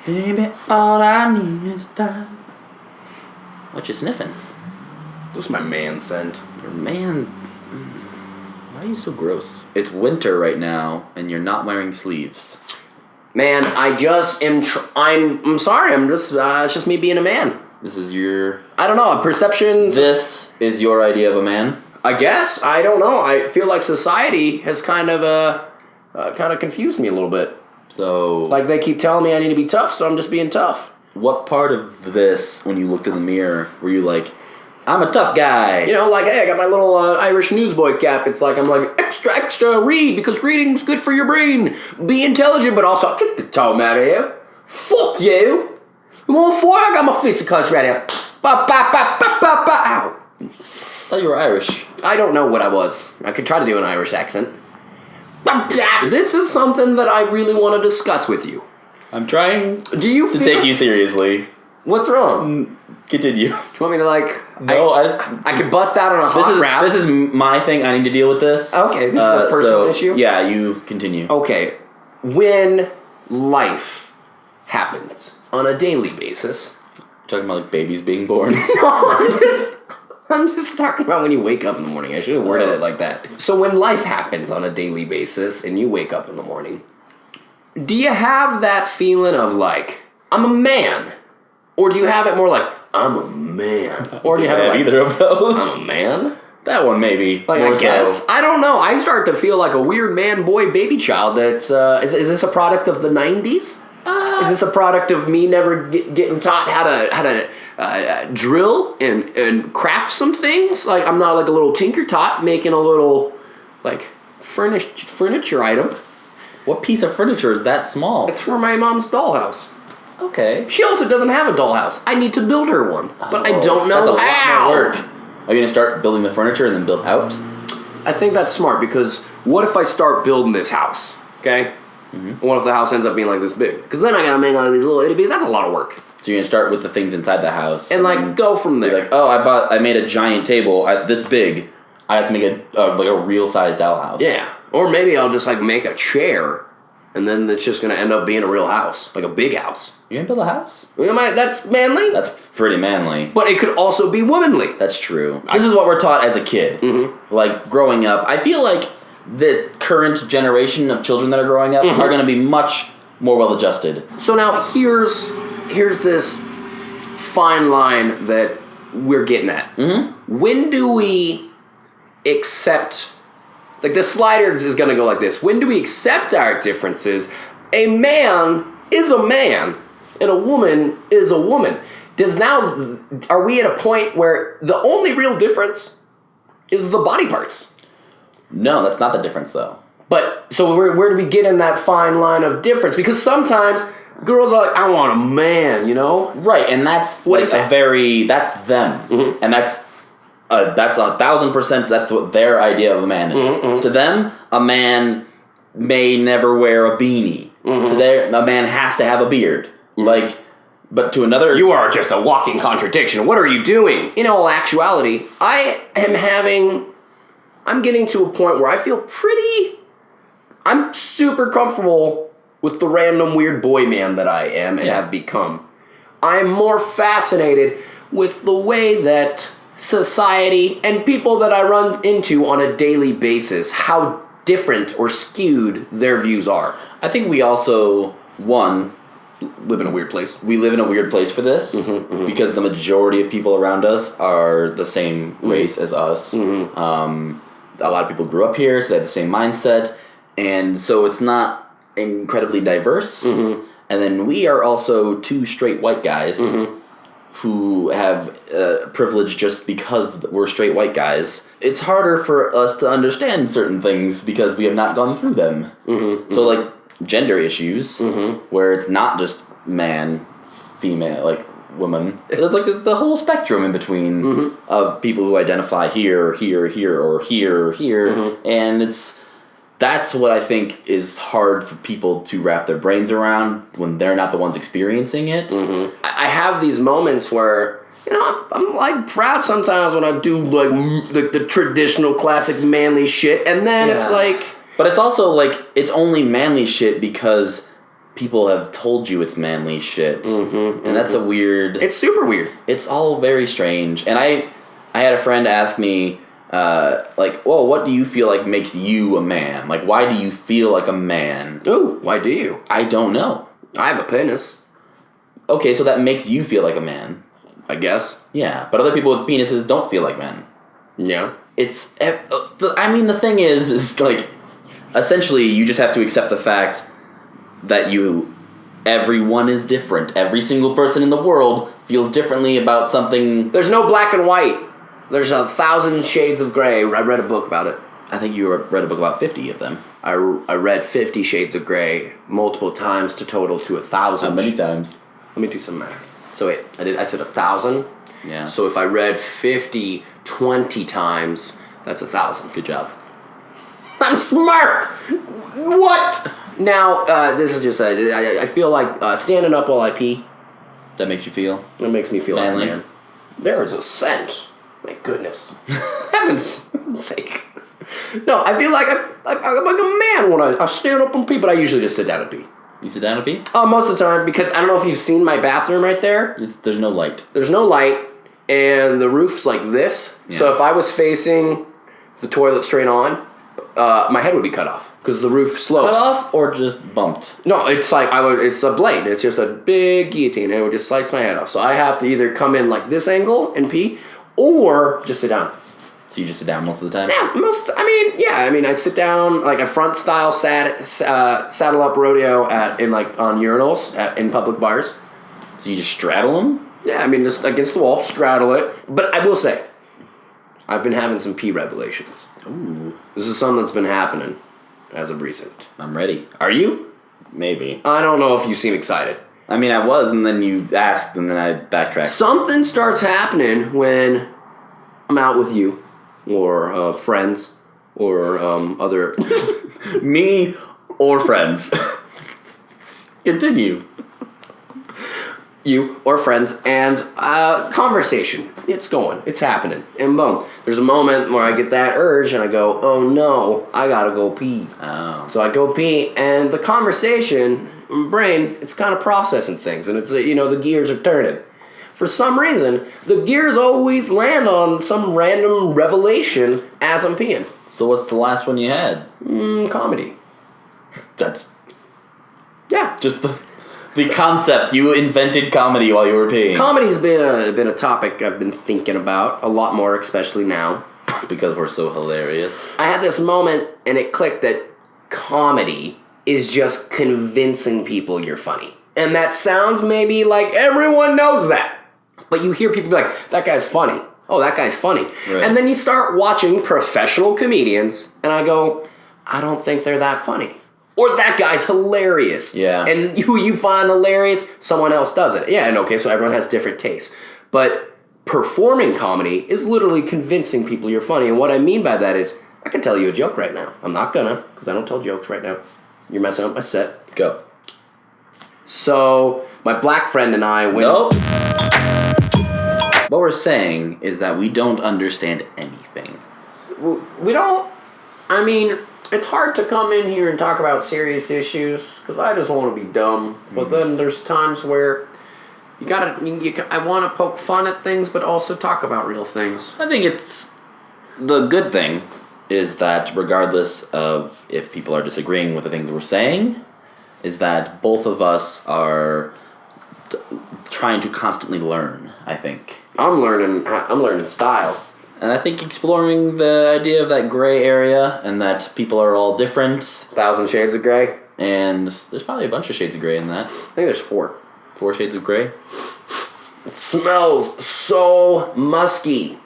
Baby, all I need is time. What you sniffing? This is my man scent. Your man... Why are you so gross? It's winter right now, and you're not wearing sleeves. Man, I just am... I'm sorry, I'm just... it's just me being a man. This is your... I don't know, perception... This is your idea of a man? I guess. I don't know. I feel like society has kind of confused me a little bit. So... Like, they keep telling me I need to be tough, so I'm just being tough. What part of this, when you looked in the mirror, were you like, I'm a tough guy? You know, like, hey, I got my little Irish newsboy cap. It's like, I'm like, extra, read, because reading's good for your brain. Be intelligent, but also, get the tone out of here. Fuck you. You want for? I got my fisticuffs right here. Ba, ba, ba, ba, ba, ba. Ow. I thought you were Irish. I don't know what I was. I could try to do an Irish accent. This is something that I really want to discuss with you. I'm trying Do you to take you seriously. What's wrong? Continue. Do you want me to, like... No, I could bust out on a hot rap. This is my thing. I need to deal with this. Okay, this is a personal issue? Yeah, you continue. Okay. When life happens on a daily basis... Talking about, like, babies being born? No, I'm just talking about when you wake up in the morning. I should have worded it like that. So when life happens on a daily basis and you wake up in the morning, do you have that feeling of like, I'm a man? Or do you have it more like, I'm a man? Or do you have it like, either of those? I'm a man? That one maybe. Like, more I guess. So. I don't know. I start to feel like a weird man, boy, baby child that's, is this a product of the 90s? Is this a product of me never getting taught how to drill and craft some things? Like, I'm not like a little tinker tot making a little, like, furniture item. What piece of furniture is that small? It's for my mom's dollhouse. Okay. She also doesn't have a dollhouse. I need to build her one, but I don't know that's a how. lot more work. Are you going to start building the furniture and then build out? I think that's smart, because what if I start building this house, okay? Mm-hmm. What if the house ends up being like this big? Because then I gotta make all these little itty bitties. That's a lot of work. So you're gonna start with the things inside the house, and like go from there. Like, oh, I made a giant table this big. I have to make a real sized dollhouse. Yeah, or maybe I'll just like make a chair, and then it's just gonna end up being a real house, like a big house. You gonna build a house? That's manly. That's pretty manly. But it could also be womanly. That's true. This is what we're taught as a kid. Mm-hmm. Like growing up, I feel like the current generation of children that are growing up are going to be much more well adjusted. So now here's this fine line that we're getting at. Mm-hmm. When do we accept, like the slider is going to go like this. When do we accept our differences? A man is a man and a woman is a woman. Are we at a point where the only real difference is the body parts? No, that's not the difference, though. But, so where do we get in that fine line of difference? Because sometimes girls are like, I want a man, you know? Right, and that's what like is that? That's them. Mm-hmm. And that's 1,000%, that's what their idea of a man is. Mm-hmm. To them, a man may never wear a beanie. Mm-hmm. A man has to have a beard. Mm-hmm. But to another... You are just a walking contradiction. What are you doing? In all actuality, I'm getting to a point where I feel I'm super comfortable with the random weird boy man that I am and have become. I'm more fascinated with the way that society and people that I run into on a daily basis, how different or skewed their views are. I think we also, live in a weird place. We live in a weird place for this because the majority of people around us are the same race as us. Mm-hmm. A lot of people grew up here, so they have the same mindset, and so it's not incredibly diverse. Mm-hmm. And then we are also two straight white guys who have privilege just because we're straight white guys. It's harder for us to understand certain things because we have not gone through them. Mm-hmm. So, like, gender issues, where it's not just man, female, like woman. It's like the whole spectrum in between of people who identify here, or here, and that's what I think is hard for people to wrap their brains around when they're not the ones experiencing it. Mm-hmm. I have these moments where, you know, I'm like proud sometimes when I do like the traditional classic manly shit, and then it's like... But it's also like, it's only manly shit because people have told you it's manly shit. And that's a weird... It's super weird. It's all very strange. And I had a friend ask me, well, what do you feel like makes you a man? Like, why do you feel like a man? Ooh, why do you? I don't know. I have a penis. Okay, so that makes you feel like a man. I guess. Yeah, but other people with penises don't feel like men. Yeah. It's... the thing is like, essentially, you just have to accept the fact that everyone is different. Every single person in the world feels differently about something. There's no black and white. There's 1,000 shades of gray. I read a book about it. I think you read a book about 50 of them. I read 50 Shades of Grey multiple times to total to 1,000. How many times? Let me do some math. So wait, I said 1,000? Yeah. So if I read 50 20 times, that's 1,000. Good job. I'm smart! What? Now, this is just, I feel like standing up while I pee. That makes you feel? It makes me feel manly. like a man. There is a scent. My goodness. Heaven's sake. No, I feel like I'm like a man when I stand up and pee, but I usually just sit down and pee. You sit down and pee? Most of the time, because I don't know if you've seen my bathroom right there. There's no light. There's no light, and the roof's like this. Yeah. So if I was facing the toilet straight on, my head would be cut off because the roof slopes. Cut off or just bumped? No, it's like it's a blade. It's just a big guillotine, and it would just slice my head off. So I have to either come in like this angle and pee, or just sit down. So you just sit down most of the time? Yeah, I sit down like a front style saddle up rodeo on urinals in public bars. So you just straddle them? Yeah, just against the wall, straddle it. But I will say, I've been having some pee revelations. Ooh. This is something that's been happening as of recent. I'm ready. Are you? Maybe. I don't know if you seem excited. I was, and then you asked, and then I backtracked. Something starts happening when I'm out with you, or friends, or other... Me or friends. Continue. You or friends, and conversation. It's going. It's happening. And boom. There's a moment where I get that urge, and I go, oh no, I gotta go pee. Oh. So I go pee, and the conversation, my brain, it's kind of processing things, and it's, the gears are turning. For some reason, the gears always land on some random revelation as I'm peeing. So what's the last one you had? Comedy. That's... Yeah. Just the concept. You invented comedy while you were peeing. Comedy's been a topic I've been thinking about a lot more, especially now. Because we're so hilarious. I had this moment, and it clicked that comedy is just convincing people you're funny. And that sounds maybe like everyone knows that. But you hear people be like, that guy's funny. Oh, that guy's funny. Right. And then you start watching professional comedians, and I go, I don't think they're that funny. Or that guy's hilarious. Yeah. And who you find hilarious, someone else does it. Yeah, and okay, so everyone has different tastes. But performing comedy is literally convincing people you're funny. And what I mean by that is, I can tell you a joke right now. I'm not gonna, because I don't tell jokes right now. You're messing up my set. Go. So, my black friend and I went... Nope. What we're saying is that we don't understand anything. We don't... it's hard to come in here and talk about serious issues, because I just want to be dumb. But then there's times where I want to poke fun at things, but also talk about real things. I think it's... The good thing is that regardless of if people are disagreeing with the things we're saying, is that both of us are trying to constantly learn, I think. I'm learning style. And I think exploring the idea of that gray area and that people are all different. 1,000 Shades of Grey. And there's probably a bunch of shades of gray in that. I think there's 4. 4 shades of gray? It smells so musky.